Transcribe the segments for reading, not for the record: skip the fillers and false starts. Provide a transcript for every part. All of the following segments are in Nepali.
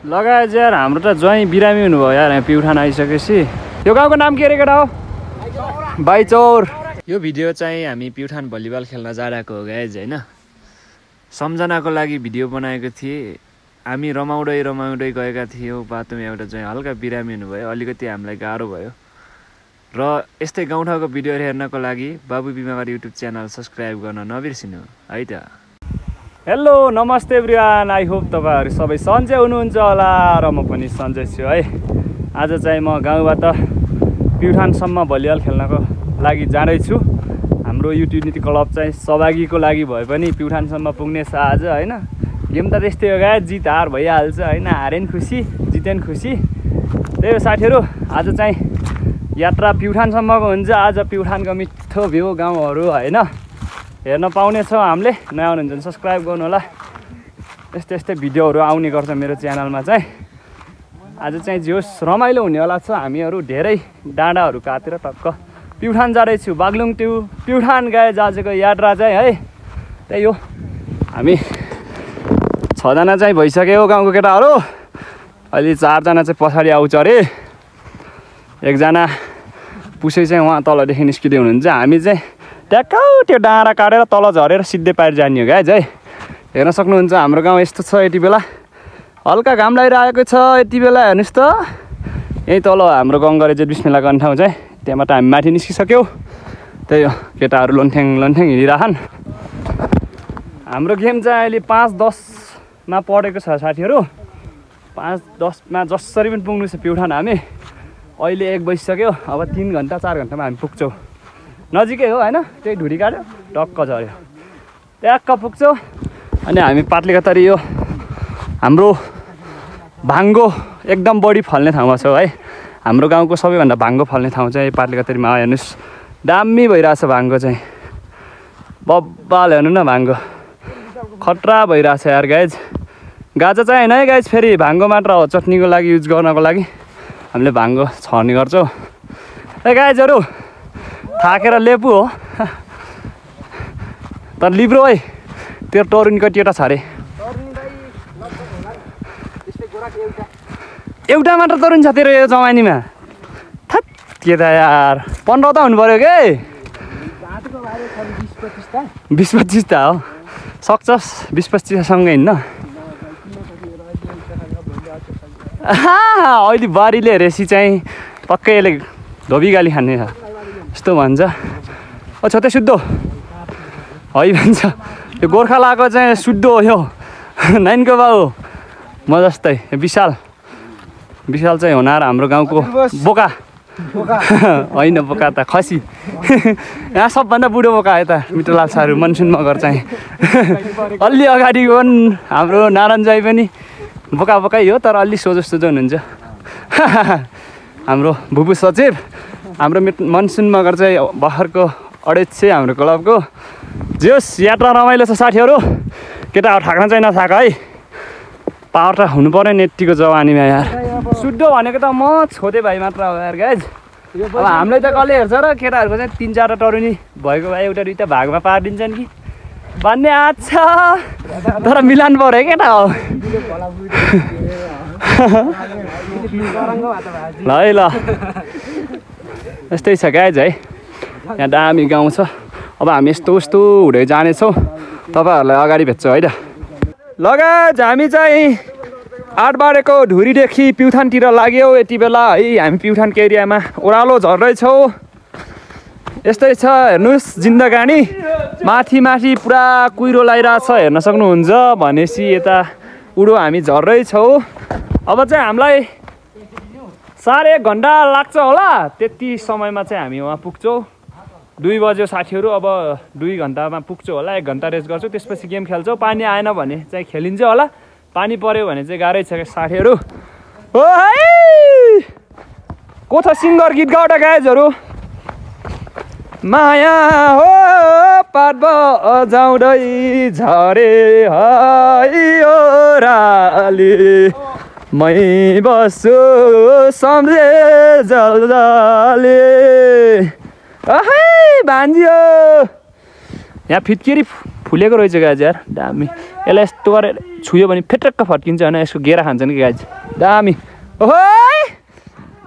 लगाए यार हाम्रो त ज्वाइँ बिरामी हुनुभयो यार यहाँ प्युठान आइसकेपछि। यो गाउँको नाम के अरे केटा हो? बाइचौर। यो भिडियो चाहिँ हामी प्युठान भलिबल खेल्न जाँदाको हो गाइज होइन। सम्झनाको लागि भिडियो बनाएको थिएँ। हामी रमाउँदै गएका थियौँ। बाटोमा एउटा चाहिँ हल्का बिरामी हुनुभयो, अलिकति हामीलाई गाह्रो भयो र यस्तै गाउँठाउँको भिडियोहरू हेर्नको लागि बाबु बिमार युट्युब च्यानल सब्सक्राइब गर्न नबिर्सिनु है त। हेलो नमस्ते एभ्रिवान, आई होप तपाईँहरू सबै सन्चै हुनुहुन्छ होला र म पनि सन्चै छु है। आज चाहिँ म गाउँबाट प्युठानसम्म भलिबल खेल्नको लागि जाँदैछु। हाम्रो युटिलिटी क्लब चाहिँ सहभागीको लागि भए पनि प्युठानसम्म पुग्नेछ आज होइन। गेम त त्यस्तै हो गाए, जित हार भइहाल्छ होइन। हारे नि खुसी, जिते नि खुसी। त्यही हो साथीहरू, आज चाहिँ यात्रा प्युठानसम्मको हुन्छ। आज प्युठानको मिठो भ्यू गाउँहरू होइन हेर्न पाउनेछौँ हामीले। नयाँ हुनुहुन्छ भने सब्सक्राइब गर्नु होला। यस्तै भिडियोहरू आउने गर्छ मेरो च्यानलमा चाहिँ। आज चाहिँ जोस् रमाइलो हुनेवाला छ। हामीहरू धेरै डाँडाहरू काटेर टक्क प्युठान जाँदैछु। बागलुङ टु प्युठान गए आजको यात्रा चाहिँ है। त्यही हो, हामी 6 जना चाहिँ भइसक्यो गाउँको केटाहरू। अहिले 4 जना चाहिँ पछाडि आउँछ अरे। एकजना पुसै चाहिँ उहाँ तलदेखि निस्किँदै हुनुहुन्छ। हामी चाहिँ ट्याक्क त्यो डाँडा काटेर तल झरेर सिधै पारि जाने हो गाइज है। हेर्न सक्नुहुन्छ हाम्रो गाउँ यस्तो छ। यति बेला हल्का घाम लागिरहेको छ। यति बेला हेर्नुहोस् त, यहीँ तल हाम्रो गङ्गरे चाहिँ बिस्मिल्ला गर्ने ठाउँ चाहिँ त्यहाँबाट हामी माथि निस्किसक्यौँ। त्यही हो, केटाहरू लन्ठ्याङ हिँडिरहन्। हाम्रो गेम चाहिँ अहिले 5:10मा पढेको छ साथीहरू। 5:10मा जसरी पनि पुग्नु छ प्युठान हामी। अहिले 1 बजिसक्यो। अब 3 घन्टा 4 घन्टामा हामी पुग्छौँ। नजिकै हो होइन, त्यही ढुरी काट्यो टक्क झऱ्यो ट्याक्क पुग्छौँ। अनि हामी पाटलीकतरी यो हाम्रो भाङ्गो एकदम बढी फल्ने ठाउँमा छौँ है। हाम्रो गाउँको सबैभन्दा भाङ्गो फल्ने ठाउँ चाहिँ पाटलीकतरीमा हो। हेर्नुहोस् दामी भइरहेछ भाङ्गो चाहिँ, बब्बाल हेर्नु न भाङ्गो खतरा भइरहेछ यार गाइज। गाजा चाहिँ होइन है गाइज, फेरि भाङ्गो मात्र हो चटनीको लागि युज गर्नको लागि हामीले भाङ्गो छर्ने गर्छौँ। ए गाइजहरू थाकेर लेपु हो तर लिब्रो है। त्यो टरुनी कतिवटा छ अरे? एउटा मात्र तरुनी छ तेरो यो जवानीमा? थत के त यार, 15 त हुनु पऱ्यो के? 20-25 त हो। सक्छस् 20-25सँगै हिँड्न। अहिले बारीले रेसी चाहिँ पक्कै यसले धोबी गाली खाने छ यस्तो भन्छ। छोटै शुद्ध है भन्छ। यो गोर्खा लगाएको चाहिँ शुद्ध हो यो। 9को बाउ म जस्तै विशाल चाहिँ हुनार हाम्रो गाउँको बोका होइन, बोका त खसी। यहाँ सबभन्दा बुढो बोका यता मित्रलाल सारू मनसुन मगर चाहिँ। अलि अगाडिको पनि हाम्रो नारायणजाई पनि बोकै हो, तर अलि सोझो हुनुहुन्छ। हाम्रो भुपु सचिव हाम्रो मनसुन मगर चाहिँ भर्खरको अध्यक्ष हाम्रो क्लबको। जोस् यात्रा रमाइलो छ साथीहरू। केटाहरू थाक्न चाहिँ नथाक है, पावर त हुनु पऱ्यो नि यत्तिको जवानीमा यार। शुद्ध भनेको त म छोटे भाइ मात्र हो यार गाइज। अब हामीलाई त कसले हेर्छ र? केटाहरूको चाहिँ 3-4 टरुनी भएको भए एउटा 2टा भागमा पारिदिन्छन् कि भन्ने आछ। तर मिलान पऱ्यो केटा हो। ल है ल, यस्तै छ गाइज है। यहाँ दामी गाउँ छ। अब हामी यस्तो हुँदै जानेछौँ, तपाईँहरूलाई अगाडि भेट्छौँ है त। ल गाइज हामी चाहिँ 8 बारेको ढुरीदेखि प्युठानतिर लाग्यौँ यति बेला है। हामी प्युठानको एरियामा ओह्रालो झर्दैछौँ। यस्तै छ हेर्नुहोस् जिन्दगानी। माथि पुरा कुहिरो लगाइरहेछ हेर्न सक्नुहुन्छ। भनेपछि यता उडो हामी झर्दैछौँ। अब चाहिँ हामीलाई 1.5 घन्टा लाग्छ होला। त्यति समयमा चाहिँ हामी वहाँ पुग्छौँ। 2 बज्यो साथीहरू। अब 2 घन्टामा पुग्छौँ होला। 1 घन्टा रेस्ट गर्छौँ, त्यसपछि गेम खेल्छौँ। पानी आएन भने चाहिँ खेलिन्छ होला। पानी पऱ्यो भने चाहिँ गाह्रै छ साथीहरू। हो है को छ सिङ्गर गीत गाउँ त गाइजहरू। माया हो पात बजाउँदै झरे ओराली, मै बस्छु सम्झे जलजले। भान्जियो यहाँ फिटकेरी फुलेको रहेछ गाइज यार दामी यसलाई यस्तो गरेर छुयो भने फेट्रक्क फर्किन्छ होइन यसको गेरा खान्छन् कि गाइज दामी ओहो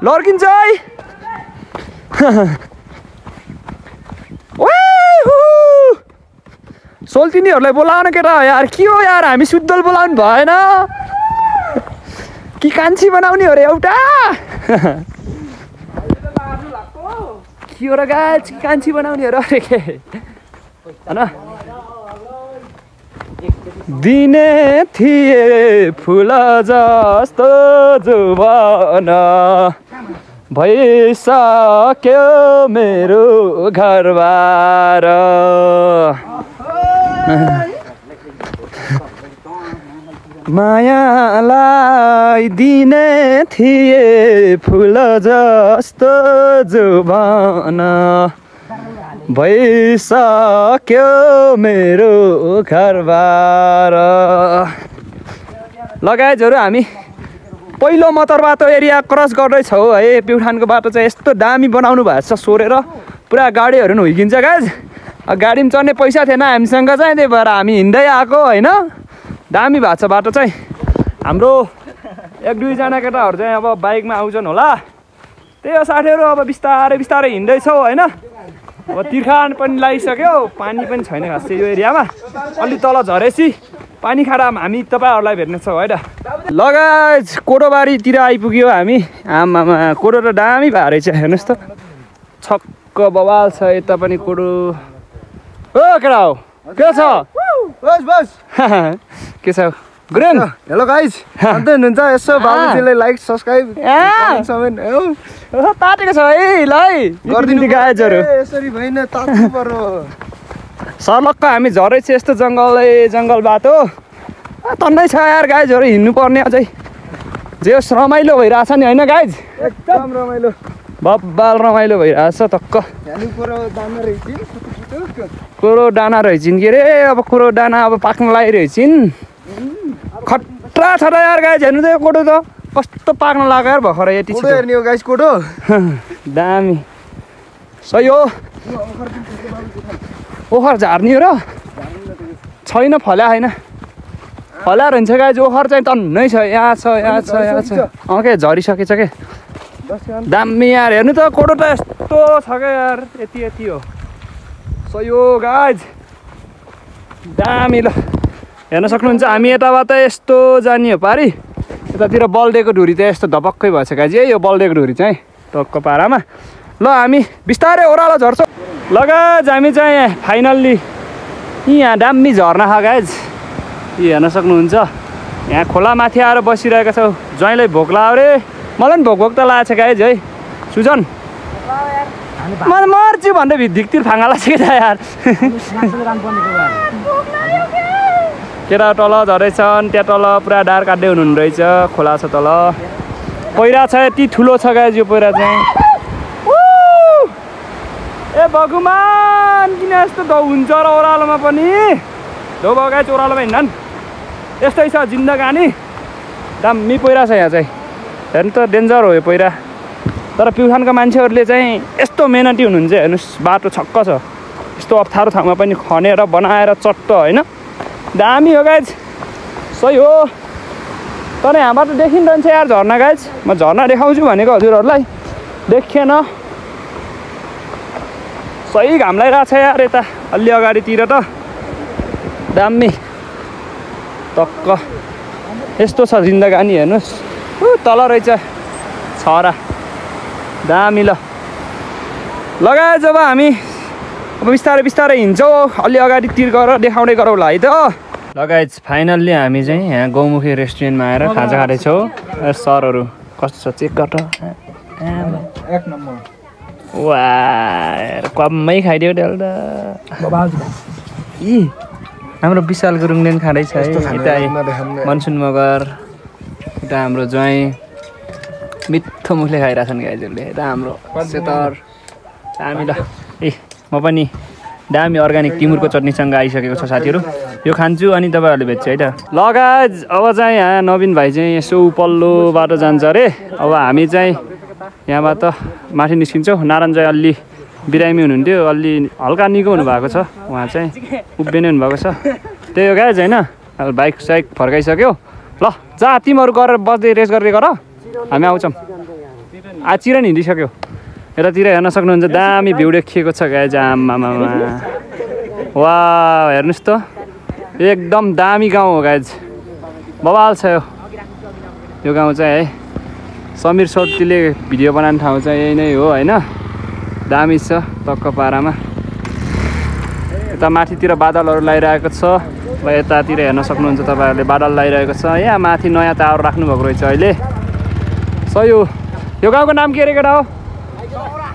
लड्किन्छ है सोल्टिनीहरूलाई बोलाउन केटा यार के हो यार हामी सुत्दल बोलाउनु भएन कि कान्छी बनाउने हो रे एउटा के हो र गाइज कान्छी बनाउने हो र अरे के होइन दिने थिए फुल जस्तो जुवन भइसक्यो मेरो घरबार मायालाई दिने थिए फुल जस्तो जुवन भइसक्यो मेरो घरबार लगायतहरू हामी पहिलो मतर बाटो एरिया क्रस गर्दैछौँ है प्युठानको बाटो चाहिँ यस्तो दामी बनाउनु भएको छ सोरेर पुरा गाडीहरू पनि हुर्किन्छ गाइज गाडी पनि चढ्ने पैसा थिएन हामीसँग चाहिँ त्यही भएर हामी हिँड्दै आएको होइन दामी भएको छ बाटो चाहिँ हाम्रो 1-2 जना केटाहरू चाहिँ अब बाइकमा आउँछन् होला त्यही हो साथीहरू अब बिस्तारै बिस्तारै हिँड्दैछौँ होइन अब तिर्खान पनि लगाइसक्यो पानी पनि छैन खासै यो एरियामा अलि तल झरेपछि पानी खाँदा हामी तपाईँहरूलाई भेट्नेछौँ होइन लगायत कोडोबारीतिर आइपुग्यो हामी आमामा कोडो त दामी भएको रहेछ हेर्नुहोस् त छक्क बवाल छ यता पनि कोडो ओ केटा हो के छ बस बस के छ गुरुङ हेलो गाइज अन्त हुनुहुन्छ यसो बाबुजीले लाइक सब्स्क्राइब ताटेको छ है ल गरिदिनु गाइजहरू यसरी भएन तात्नु पर्यो सर्लक्क हामी झरेछ यस्तो जङ्गल बाटो तन्नै छ यार गाइजहरू हिँड्नु पर्ने अझै जे होस् रमाइलो भइरहेछ नि होइन गाइज एकदम रमाइलो बब्बाल रमाइलो भइरहेछ टक्क कोरो डाना रहेछन् के अरे अब कोरो डाना अब पाक्न लागिरहेछन् खट्रा छ र यार गाइज हेर्नु त यो कोडो त कस्तो पाक्न लाग्यो यार भर्खर यति कोडो हेर्ने हो गाइज कोडो दामी सही हो ओखर झार्ने हो र छैन फल्या होइन फल्या रहन्छ गाइज ओखर चाहिँ तन्नै छ यहाँ छ के झरिसकेछ के दामी यार हेर्नु त कोडो त यस्तो छ क्या यार यति हो सही हो गाइज दामी ल हेर्न सक्नुहुन्छ हामी यताबाट यस्तो जाने हो पारी यतातिर बल्देको ढुरी त यस्तो धपक्कै भएछ गाइज यो बल्देको ढुरी चाहिँ टक्क पारामा ल हामी बिस्तारै ओह्रालो झर्छौँ ल गाइज हामी चाहिँ फाइनल्ली यहाँ दामी झर्ना छ गाइज यी हेर्न सक्नुहुन्छ यहाँ खोला माथि आएर बसिरहेका छौँ ज्वाइँलाई भोक लाग्यो रे मलाई पनि भोक त लागेको छ गाइज है सुजन मलाई मर्छु भन्दै धिकतिर फाङ्गा लाग्छ कि त यार केटा तल झरेछन् त्यहाँ तल पुरा डार काट्दै हुनुहुन्न रहेछ खोला छ तल पहिरा छ यति ठुलो छ गाइज यो पहिरा चाहिँ ए भगवान किन यस्तो धौ हुन्छ र ओह्रालोमा पनि धौ भयो गाइज ओह्रालोमा हिँड्छन् यस्तै छ जिन्दगानी दामी पहिरा छ यहाँ चाहिँ हेर्नु त डेन्जर हो यो पहिरा तर प्युठानको मान्छेहरूले चाहिँ यस्तो मेहनती हुनुहुन्छ हेर्नुहोस् बाटो छक्क छ यस्तो अप्ठ्यारो ठाउँमा पनि खनेर बनाएर चट्ट होइन दामी हो गाइज सही हो तर यहाँबाट देखिरहन्छ यार झर्ना गाइज म झर्ना देखाउँछु भनेको हजुरहरूलाई देखिएन सही घाम लागिरहेको छ यार यता अलि अगाडितिर त दामी टक्क यस्तो छ जिन्दगानी हेर्नुहोस् तल रहेछ छरा दामी ल लगाए जब हामी अब बिस्तारै बिस्तारै हिँड्छौँ अलि अगाडितिर गएर देखाउँदै गरौँ ल है त लगायत फाइनल्ली हामी चाहिँ यहाँ गौमुखी रेस्टुरेन्टमा आएर खाजा खाँदैछौँ सरहरू कस्तो छ चेक गर एक नम्बर वा कम्मै खाइदियो डेल त हाम्रो विशाल गुरुङले पनि खाँदैछ है यता मनसुन मगर यता हाम्रो ज्वाइँ मिठो मुखले खाइरहेछन् गाइजहरूले यता हाम्रो सेतर दामी ल म पनि दामी अर्ग्यानिक टिमुरको चटनीसँग आइसकेको छ साथीहरू यो खान्छु अनि तपाईँहरूले भेट्छु है त लगायत अब चाहिँ यहाँ नवीन भाइ चाहिँ यसो उपल्लो बाटो जान्छ अरे अब हामी चाहिँ यहाँबाट माथि निस्किन्छौँ नारायण चाहिँ अलि बिरामी हुनुहुन्थ्यो, अलि हल्का निको हुनुभएको छ उहाँ चाहिँ, उभिने हुनुभएको छ। त्यही हो गाइज होइन। अब बाइक साइक फर्काइसक्यो। ल जा तिमीहरू गरेर बस्दै रेस गरेर गर, हामी आउँछौँ। चिरा नि हिँडिसक्यो। यतातिर हेर्न सक्नुहुन्छ दामी भ्यू देखिएको छ गाइज। आमामा वा हेर्नुहोस् त, एकदम दामी गाउँ हो गाइज, बवाल छ यो गाउँ चाहिँ है। समीर सोर्तीले भिडियो बनाउने ठाउँ चाहिँ यही नै हो होइन। दामी छ टक्क पारामा। यता माथितिर बादलहरू लगाइरहेको छ। अब यतातिर हेर्न सक्नुहुन्छ तपाईँहरूले बादल लगाइरहेको छ। यहाँ माथि नयाँ टावर राख्नुभएको रहेछ अहिले। सही हो। यो गाउँको नाम के अरे केटा हो?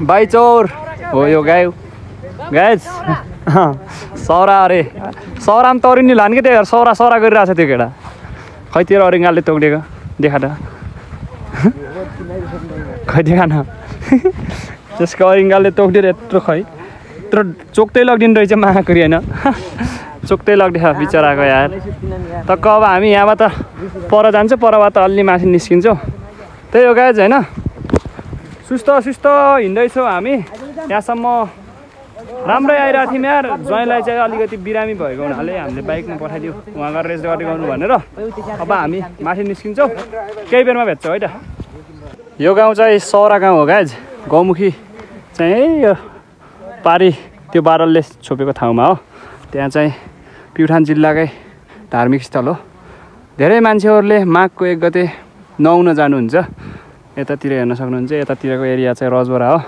बाइचौर हो यो गाउँ गाइज। सौरा अरे सौरामा तौरिनी लाने कि त्यही सौरा सौरा गरिरहेको छ त्यो केटा। खै तेरो अरिङ्गालले तोक्डेको देखा त, खै देखा न। त्यसको अरिङ्गालले तोक्दिएर यत्रो खै यत्रो चोक्दै लगिदिनु रहेछ महाकुरी होइन। चोक्दै लगिदिएछ बिचराको यार। तक्क अब हामी यहाँबाट पर जान्छौँ, परबाट अलि माथि निस्किन्छौँ। त्यही हो गाइज होइन। सुस्त हिँड्दैछौँ हामी यहाँसम्म। राम्रै आइरहेको थियौँ यार। ज्वाइँलाई चाहिँ अलिकति बिरामी भएको हुनाले हामीले बाइकमा पठाइदियो उहाँ गएर रेस्ट गर्दै गर्नु भनेर। अब हामी माथि निस्किन्छौँ, केही बेरमा भेट्छौँ है त। यो गाउँ चाहिँ सौरा गाउँ हो गाइज। गौमुखी चाहिँ यो पारी त्यो बादलले छोपेको ठाउँमा हो। त्यहाँ चाहिँ प्युठान जिल्लाकै धार्मिक स्थल हो। धेरै मान्छेहरूले माघको 1 गते नुहाउन जानुहुन्छ। यतातिर हेर्न सक्नुहुन्छ, यतातिरको एरिया चाहिँ रजबरा हो।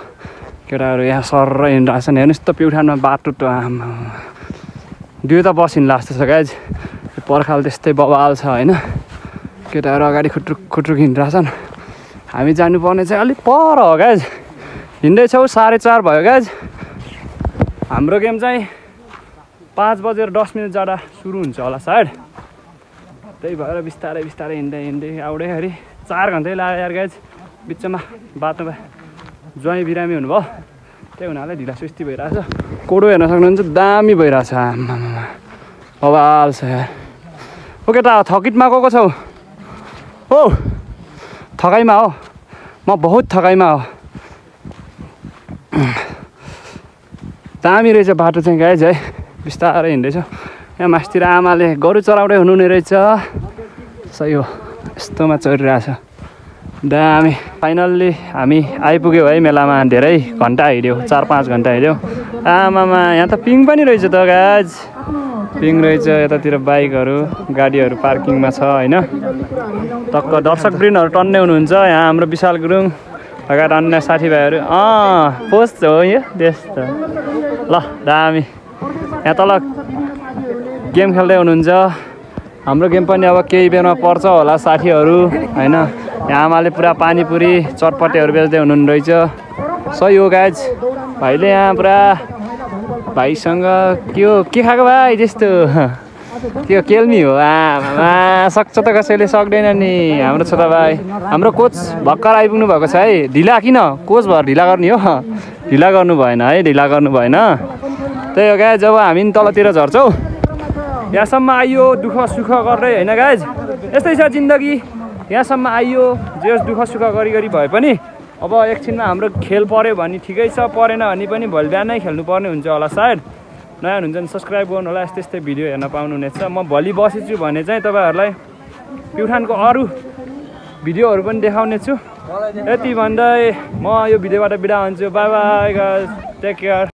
केटाहरू यहाँ सर हिँडिरहेको छन्। हेर्नुहोस् त प्युठानमा बाटो त दुई त बस हिँड्ला जस्तो छ गाइज। पर्खाल त्यस्तै बवाल छ होइन। केटाहरू अगाडि खुट्रुक हिँडिरहेछन्। हामी जानुपर्ने चाहिँ अलिक पर हो गाइज। हिँड्दैछौँ 4:30 भयो गाइज। हाम्रो गेम चाहिँ 5:10 जाँदा सुरु हुन्छ होला सायद। त्यही भएर बिस्तारै हिँड्दै आउँदैखेरि 4 घन्टै लाग्यो यार गाइज। बिचमा बाटोमा ज्वाइँ बिरामी हुनुभयो, त्यही हुनाले ढिला सुस्ती भइरहेछ। कोडो हेर्न सक्नुहुन्छ दामी भइरहेछ। आमामा बवाल छ यार। ओ केटा थकितमा गएको छौ? हो थकाइमा हो म, बहुत थकाइमा हो। दामी रहेछ बाटो चाहिँ गाइज है। बिस्तारै हिँड्दैछ। यहाँ मास्तिर आमाले गोरु चराउँदै हुनुहुने रहेछ। सही हो, यस्तोमा चढिरहेछ दामी। फाइनल्ली हामी आइपुग्यौँ है मेलामा। धेरै घन्टा हिँड्यो, 4-5 घन्टा हिँड्यो। आमामा यहाँ त पिङ पनि रहेछ त गाइज। पिङ रहेछ। यतातिर बाइकहरू गाडीहरू पार्किङमा छ होइन। टक्क दर्शकवृन्दहरू टन्नै हुनुहुन्छ। यहाँ हाम्रो विशाल गुरुङ लगायत अन्य साथीभाइहरू पोस्ट हो यो त्यस्तो। ल दामी। यहाँ तल गेम खेल्दै हुनुहुन्छ। हाम्रो गेम पनि अब केही बेरमा पर्छ होला साथीहरू होइन। यहाँ आमाले पुरा पानीपुरी चटपटेहरू बेच्दै हुनुहुने रहेछ। सही हो गाइज। भाइले यहाँ पुरा भाइसँग के खाएको भाइ त्यस्तो त्यो केल्मी हो। आमा सक्छ त कसैले सक्दैन नि। हाम्रो छोरा भाइ, हाम्रो कोच भर्खर आइपुग्नु भएको छ है। ढिला किन? कोच भएर ढिला गर्ने हो? ढिला गर्नु भएन है, ढिला गर्नु भएन। त्यही हो गाइज। जब हामी तलतिर झर्छौँ यहाँसम्म आइयो दुःख सुख गर्दै होइन गाइज। यस्तै छ जिन्दगी। यहाँसम्म आइयो जे दुःख सुख गरी भए पनि अब एकछिनमा हाम्रो खेल पऱ्यो भने ठिकै छ, परेन भने पनि भोलि बिहानै खेल्नुपर्ने हुन्छ होला सायद। नयाँ हुनुहुन्छ भने सब्सक्राइब गर्नु होला। यस्तै भिडियो हेर्न पाउनुहुनेछ। म भोलि बसेछु भने चाहिँ तपाईँहरूलाई प्युठानको अरू भिडियोहरू पनि देखाउने छु। यति भन्दै म यो भिडियोबाट बिदा हुन्छु। Bye bye guys, take care.